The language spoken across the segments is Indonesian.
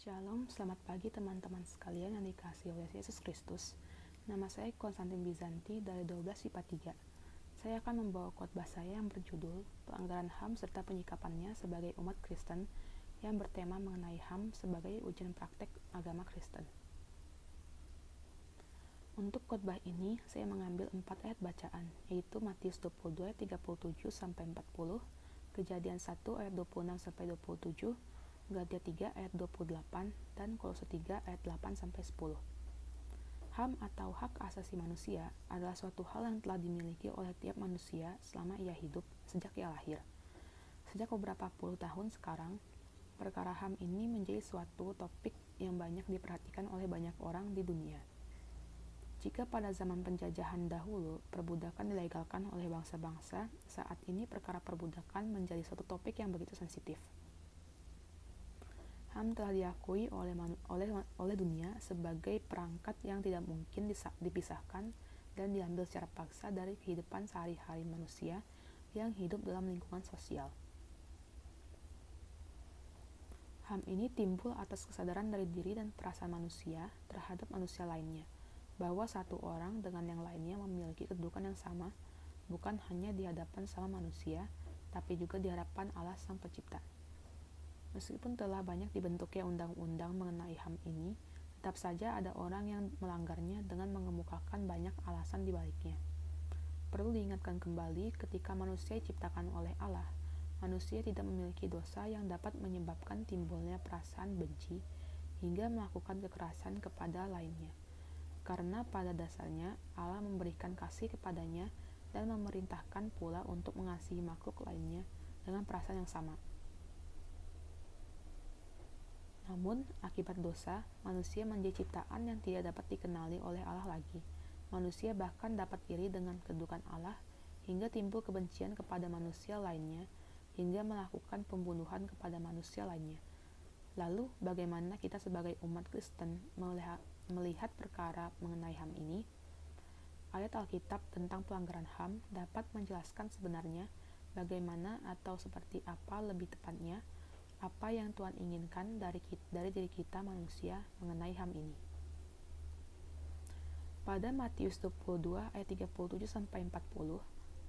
Shalom, selamat pagi teman-teman sekalian yang dikasihi oleh Yesus Kristus. Nama saya Konstantin Bizanti dari 12 IPA 3. Saya akan membawa khotbah saya yang berjudul Pelanggaran HAM serta Penyikapannya sebagai umat Kristen yang bertema mengenai HAM sebagai ujian praktek agama Kristen. Untuk khotbah ini, saya mengambil 4 ayat bacaan, yaitu Matius 22 ayat 37-40, Kejadian 1 ayat 26-27, Galatia 3 ayat 28, dan Kolose 3 ayat 8-10. HAM atau hak asasi manusia adalah suatu hal yang telah dimiliki oleh tiap manusia selama ia hidup sejak ia lahir. Sejak beberapa puluh tahun sekarang, perkara HAM ini menjadi suatu topik yang banyak diperhatikan oleh banyak orang di dunia. Jika pada zaman penjajahan dahulu perbudakan dilegalkan oleh bangsa-bangsa, saat ini perkara perbudakan menjadi suatu topik yang begitu sensitif. HAM telah diakui oleh dunia sebagai perangkat yang tidak mungkin dipisahkan dan diambil secara paksa dari kehidupan sehari-hari manusia yang hidup dalam lingkungan sosial. HAM ini timbul atas kesadaran dari diri dan perasaan manusia terhadap manusia lainnya, bahwa satu orang dengan yang lainnya memiliki kedudukan yang sama, bukan hanya di hadapan sama manusia, tapi juga di hadapan Allah Sang Pencipta. Meskipun telah banyak dibentuknya undang-undang mengenai HAM ini, tetap saja ada orang yang melanggarnya dengan mengemukakan banyak alasan di baliknya. Perlu diingatkan kembali, ketika manusia diciptakan oleh Allah, manusia tidak memiliki dosa yang dapat menyebabkan timbulnya perasaan benci hingga melakukan kekerasan kepada lainnya. Karena pada dasarnya Allah memberikan kasih kepadanya dan memerintahkan pula untuk mengasihi makhluk lainnya dengan perasaan yang sama. Namun, akibat dosa, manusia menjadi ciptaan yang tidak dapat dikenali oleh Allah lagi. Manusia bahkan dapat iri dengan kedudukan Allah hingga timbul kebencian kepada manusia lainnya hingga melakukan pembunuhan kepada manusia lainnya. Lalu, bagaimana kita sebagai umat Kristen melihat perkara mengenai HAM ini? Ayat Alkitab tentang pelanggaran HAM dapat menjelaskan sebenarnya bagaimana atau seperti apa lebih tepatnya apa yang Tuhan inginkan dari diri kita manusia mengenai HAM ini. Pada Matius 22 ayat 37-40,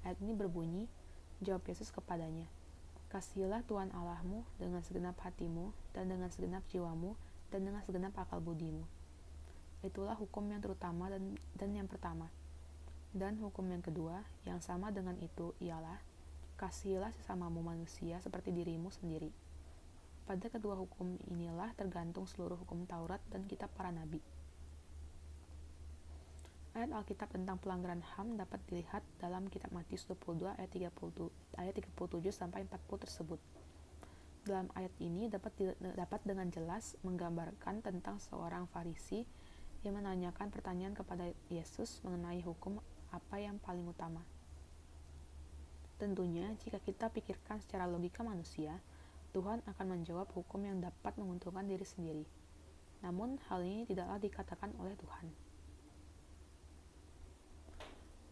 ayat ini berbunyi, jawab Yesus kepadanya, "Kasihilah Tuhan Allahmu dengan segenap hatimu, dan dengan segenap jiwamu, dan dengan segenap akal budimu." Itulah hukum yang terutama dan yang pertama. Dan hukum yang kedua, yang sama dengan itu, ialah, kasihilah sesamamu manusia seperti dirimu sendiri. Pada kedua hukum inilah tergantung seluruh hukum Taurat dan kitab para nabi. Ayat Alkitab tentang pelanggaran HAM dapat dilihat dalam kitab Matius 22 ayat 37-40 tersebut. Dalam ayat ini dapat dengan jelas menggambarkan tentang seorang Farisi yang menanyakan pertanyaan kepada Yesus mengenai hukum apa yang paling utama. Tentunya, jika kita pikirkan secara logika manusia, Tuhan akan menjawab hukum yang dapat menguntungkan diri sendiri. Namun, hal ini tidaklah dikatakan oleh Tuhan.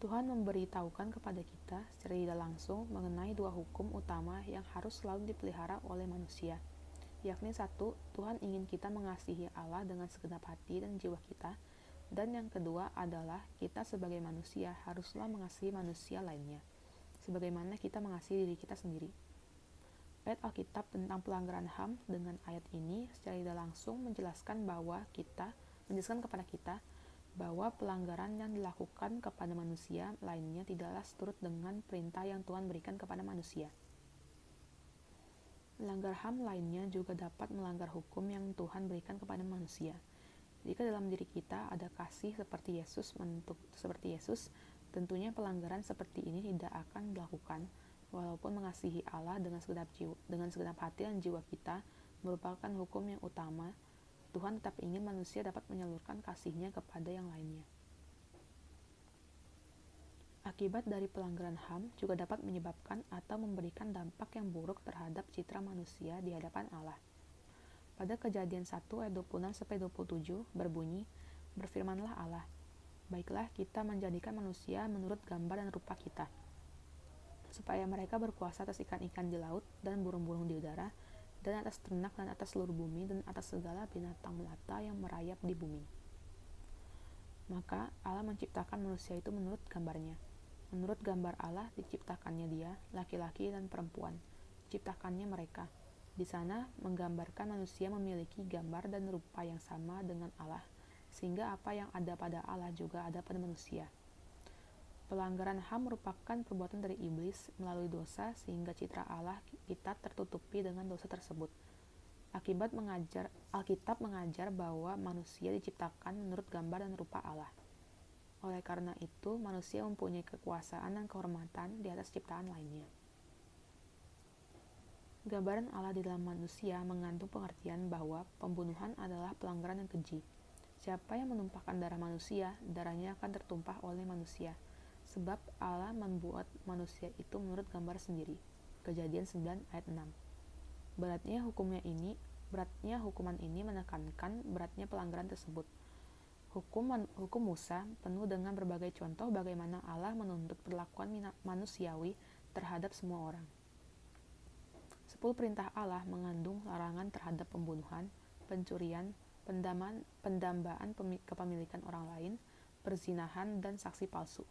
Tuhan memberitahukan kepada kita secara tidak langsung mengenai dua hukum utama yang harus selalu dipelihara oleh manusia, yakni satu, Tuhan ingin kita mengasihi Allah dengan segenap hati dan jiwa kita, dan yang kedua adalah kita sebagai manusia haruslah mengasihi manusia lainnya, sebagaimana kita mengasihi diri kita sendiri. Ayat Alkitab tentang pelanggaran HAM dengan ayat ini secara tidak langsung menjelaskan kepada kita bahwa pelanggaran yang dilakukan kepada manusia lainnya tidaklah seturut dengan perintah yang Tuhan berikan kepada manusia. Melanggar HAM lainnya juga dapat melanggar hukum yang Tuhan berikan kepada manusia. Jika dalam diri kita ada kasih seperti Yesus, tentunya pelanggaran seperti ini tidak akan dilakukan, walaupun mengasihi Allah dengan segenap hati dan jiwa kita merupakan hukum yang utama. Tuhan tetap ingin manusia dapat menyalurkan kasih-Nya kepada yang lainnya. Akibat dari pelanggaran HAM juga dapat menyebabkan atau memberikan dampak yang buruk terhadap citra manusia di hadapan Allah. Pada Kejadian 1 ayat 26-27 berbunyi, "Berfirmanlah Allah, baiklah kita menjadikan manusia menurut gambar dan rupa kita, supaya mereka berkuasa atas ikan-ikan di laut dan burung-burung di udara, dan atas ternak, dan atas seluruh bumi, dan atas segala binatang melata yang merayap di bumi. Maka Allah menciptakan manusia itu menurut gambarnya. Menurut gambar Allah diciptakannya dia, laki-laki dan perempuan. Diciptakannya mereka. Di sana menggambarkan manusia memiliki gambar dan rupa yang sama dengan Allah, sehingga apa yang ada pada Allah juga ada pada manusia. Pelanggaran HAM merupakan perbuatan dari iblis melalui dosa, sehingga citra Allah kita tertutupi dengan dosa tersebut. Alkitab mengajar bahwa manusia diciptakan menurut gambar dan rupa Allah. Oleh karena itu, manusia mempunyai kekuasaan dan kehormatan di atas ciptaan lainnya. Gambaran Allah di dalam manusia mengandung pengertian bahwa pembunuhan adalah pelanggaran yang keji. Siapa yang menumpahkan darah manusia, darahnya akan tertumpah oleh manusia. Sebab Allah membuat manusia itu menurut gambar sendiri. Kejadian 9 ayat 6. Beratnya hukuman ini menekankan beratnya pelanggaran tersebut. Hukum Musa penuh dengan berbagai contoh bagaimana Allah menuntut perlakuan manusiawi terhadap semua orang. 10 perintah Allah mengandung larangan terhadap pembunuhan, pencurian, pendambaan kepemilikan orang lain, perzinahan, dan saksi palsu.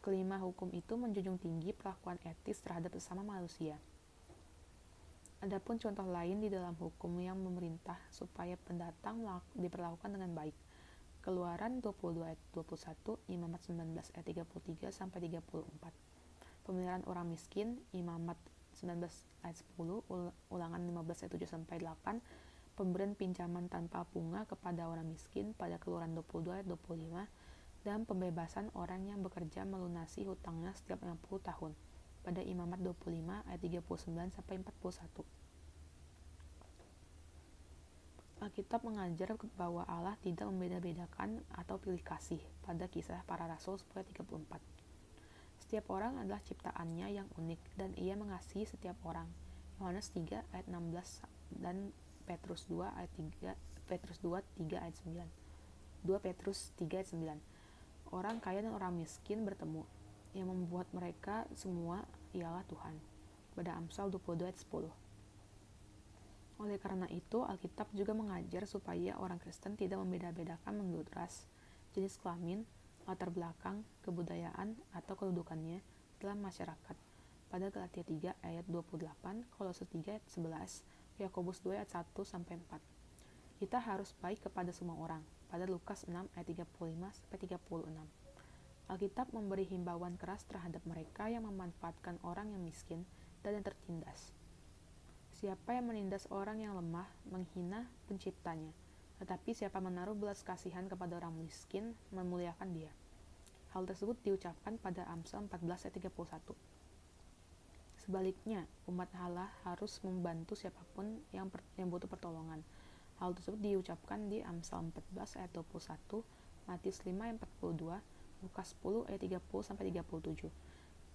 Kelima hukum itu menjunjung tinggi perlakuan etis terhadap sesama manusia. Adapun contoh lain di dalam hukum yang memerintah supaya pendatang diperlakukan dengan baik. Keluaran 22 ayat 21, Imamat 19 ayat 33 sampai 34. Pemeliharaan orang miskin, Imamat 19 ayat 10, Ulangan 15 ayat 7 sampai 8. Pemberian pinjaman tanpa bunga kepada orang miskin pada Keluaran 22 ayat 25, dan pembebasan orang yang bekerja melunasi hutangnya setiap 60 tahun pada Imamat 25 ayat 39 sampai 41. Alkitab mengajar bahwa Allah tidak membeda-bedakan atau pilih kasih pada Kisah Para Rasul 10:34. Setiap orang adalah ciptaannya yang unik dan ia mengasihi setiap orang. Yohanes 3 ayat 16 dan Petrus 2 ayat 3 ayat 9. 2 Petrus 3 ayat 9. Orang kaya dan orang miskin bertemu. Yang membuat mereka semua ialah Tuhan. Pada Amsal 22 ayat 10. Oleh karena itu, Alkitab juga mengajar supaya orang Kristen tidak membeda-bedakan menurut ras, jenis kelamin, latar belakang, kebudayaan, atau kedudukannya dalam masyarakat. Pada Galatia 3 ayat 28, Kolose 3 ayat 11, Yakobus 2 ayat 1 sampai 4. Kita harus baik kepada semua orang. Pada Lukas 6 ayat 35 sampai 36. Alkitab memberi himbauan keras terhadap mereka yang memanfaatkan orang yang miskin dan yang tertindas. Siapa yang menindas orang yang lemah menghina penciptanya, tetapi siapa menaruh belas kasihan kepada orang miskin memuliakan dia. Hal tersebut diucapkan pada Amsal 14 ayat 31. Sebaliknya, umat Allah harus membantu siapapun yang butuh pertolongan. Hal tersebut diucapkan di Amsal 14 ayat 21, Matius 5 ayat 42, Lukas 10 ayat 30 sampai 37.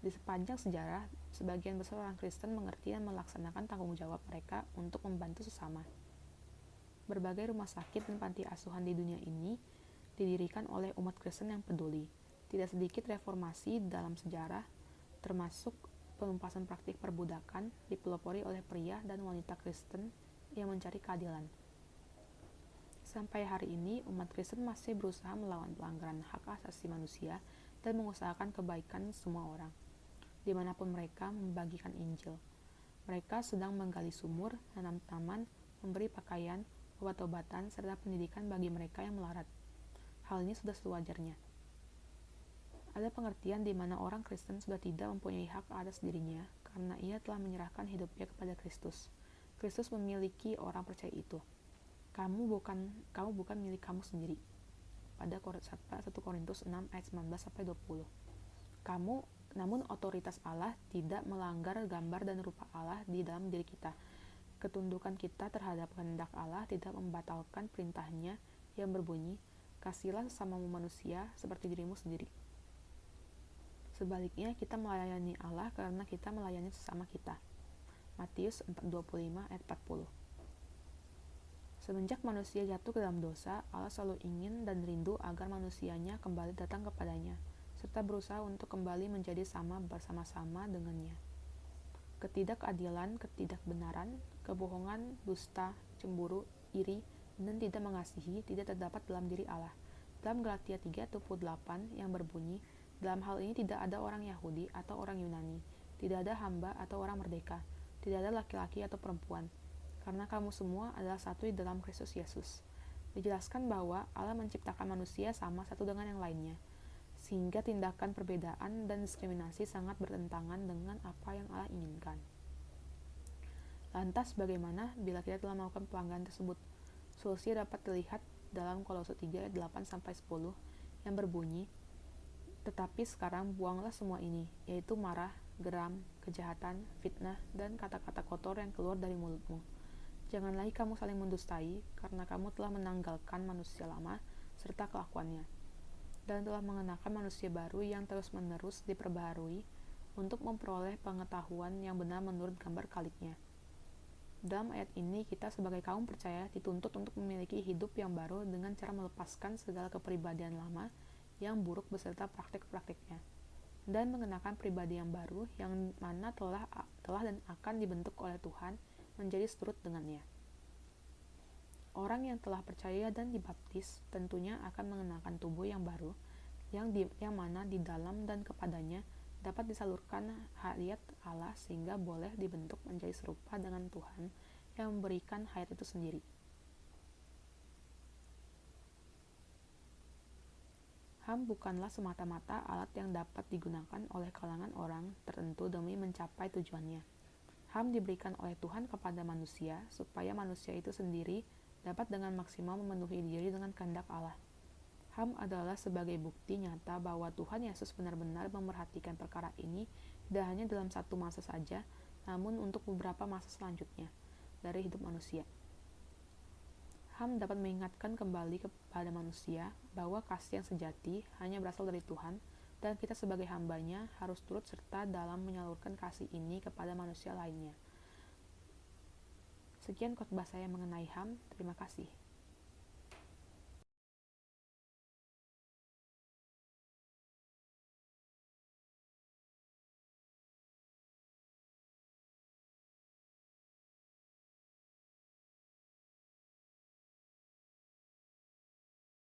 Di sepanjang sejarah, sebagian besar orang Kristen mengerti dan melaksanakan tanggung jawab mereka untuk membantu sesama. Berbagai rumah sakit dan panti asuhan di dunia ini didirikan oleh umat Kristen yang peduli. Tidak sedikit reformasi dalam sejarah, termasuk penumpasan praktik perbudakan, dipelopori oleh pria dan wanita Kristen yang mencari keadilan. Sampai hari ini, umat Kristen masih berusaha melawan pelanggaran hak asasi manusia dan mengusahakan kebaikan semua orang, dimanapun mereka membagikan Injil. Mereka sedang menggali sumur, nanam taman, memberi pakaian, obat-obatan, serta pendidikan bagi mereka yang melarat. Hal ini sudah sewajarnya. Ada pengertian di mana orang Kristen sudah tidak mempunyai hak atas dirinya karena ia telah menyerahkan hidupnya kepada Kristus. Kristus memiliki orang percaya itu. Kamu bukan milik kamu sendiri. Pada 1 Korintus 6 ayat 19 sampai 20. Namun otoritas Allah tidak melanggar gambar dan rupa Allah di dalam diri kita. Ketundukan kita terhadap kehendak Allah tidak membatalkan perintahnya yang berbunyi, kasihilah sesamamu manusia seperti dirimu sendiri. Sebaliknya, kita melayani Allah karena kita melayani sesama kita. Matius 4:25 ayat 40. Semenjak manusia jatuh ke dalam dosa, Allah selalu ingin dan rindu agar manusianya kembali datang kepadanya, serta berusaha untuk kembali menjadi sama bersama-sama dengannya. Ketidakadilan, ketidakbenaran, kebohongan, dusta, cemburu, iri, dan tidak mengasihi tidak terdapat dalam diri Allah. Dalam Galatia 3:28 yang berbunyi, dalam hal ini tidak ada orang Yahudi atau orang Yunani, tidak ada hamba atau orang merdeka, tidak ada laki-laki atau perempuan, karena kamu semua adalah satu di dalam Kristus Yesus. Dijelaskan bahwa Allah menciptakan manusia sama satu dengan yang lainnya, sehingga tindakan perbedaan dan diskriminasi sangat bertentangan dengan apa yang Allah inginkan. Lantas bagaimana bila kita telah melakukan pelanggaran tersebut? Solusi dapat dilihat dalam Kolose 3 ayat 8-10 yang berbunyi, tetapi sekarang buanglah semua ini, yaitu marah, geram, kejahatan, fitnah, dan kata-kata kotor yang keluar dari mulutmu. Jangan lagi kamu saling mendustai, karena kamu telah menanggalkan manusia lama serta kelakuannya, dan telah mengenakan manusia baru yang terus-menerus diperbaharui untuk memperoleh pengetahuan yang benar menurut gambar kaliknya. Dalam ayat ini, kita sebagai kaum percaya dituntut untuk memiliki hidup yang baru dengan cara melepaskan segala kepribadian lama yang buruk beserta praktik-praktiknya, dan mengenakan pribadi yang baru yang mana telah dan akan dibentuk oleh Tuhan menjadi seturut dengannya. Orang yang telah percaya dan dibaptis tentunya akan mengenakan tubuh yang baru yang mana di dalam dan kepadanya dapat disalurkan hayat Allah sehingga boleh dibentuk menjadi serupa dengan Tuhan yang memberikan hayat itu sendiri. HAM bukanlah semata-mata alat yang dapat digunakan oleh kalangan orang tertentu demi mencapai tujuannya. HAM diberikan oleh Tuhan kepada manusia supaya manusia itu sendiri dapat dengan maksimal memenuhi diri dengan kehendak Allah. HAM adalah sebagai bukti nyata bahwa Tuhan Yesus benar-benar memerhatikan perkara ini tidak hanya dalam satu masa saja, namun untuk beberapa masa selanjutnya dari hidup manusia. HAM dapat mengingatkan kembali kepada manusia bahwa kasih yang sejati hanya berasal dari Tuhan, dan kita sebagai hambanya harus turut serta dalam menyalurkan kasih ini kepada manusia lainnya. Sekian khotbah saya mengenai HAM. Terima kasih.